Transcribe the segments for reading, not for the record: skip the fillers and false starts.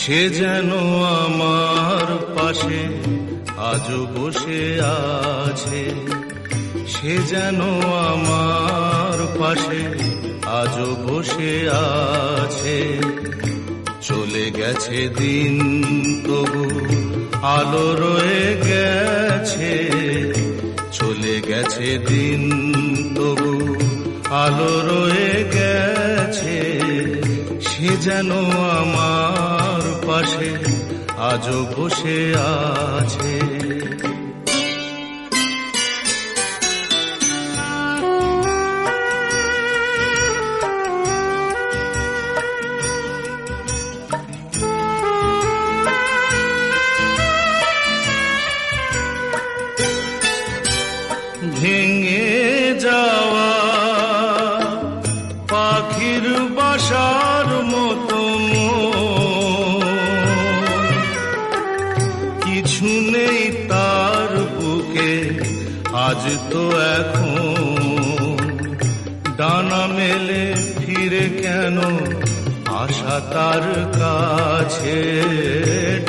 সে যেন আমার পাশে আজও বসে আছে, সে যেন আমার পাশে আজও বসে আছে। চলে গেছে দিন তবু আলো রয়ে গেছে, চলে গেছে দিন তবু আলো রয়ে গেছে। সে যেন আমার পাশে আজও বসে আছে। ভেঙে যাওয়া পাখির বাসার মতো কিছু নেই তার বুকে আজ তো এখন। ডানা মেলে ফিরে কেন আশা তার কাছে,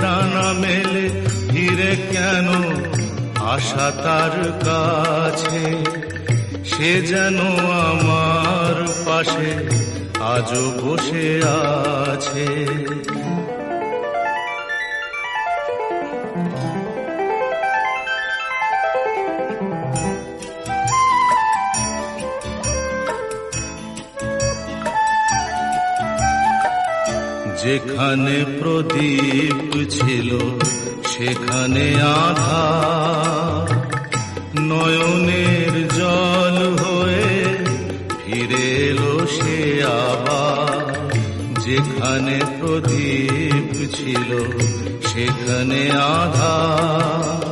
ডানা মেলে ফিরে কেন আশা তার কাছে। সে যেন আমার পাশে আজও বসে আছে। যেখানে প্রদীপ ছিল সেখানে আধার, নয়নের জল হয়ে ফিরে এলো সে আবার। যেখানে প্রদীপ ছিল সেখানে আধার,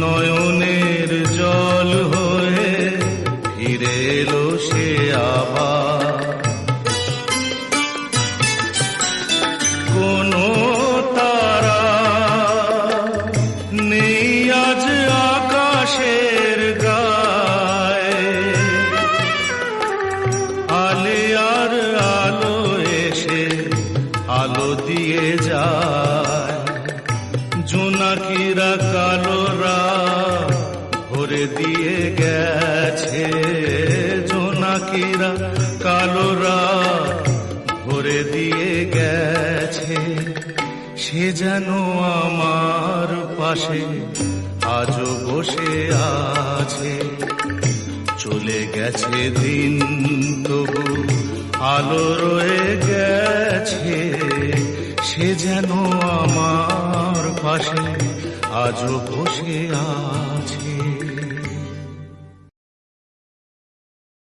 নয়নের জল হয়ে ফিরে এলো সে আবার। কোনো তারা নেই আজ আকাশের গায়ে, আলে আর আলো এসে আলো দিয়ে যায়। জোনাকিরা কালো রাত ভরে দিয়ে গেছে, জোনাকিরা কালো রাত ভরে দিয়ে গেছে। সে যেন আমার পাশে আজও বসে আছে। চলে গেছে দিন তবু আলো রয়ে গেছে। সে যেন আমার পাশে আজও বসে আছে।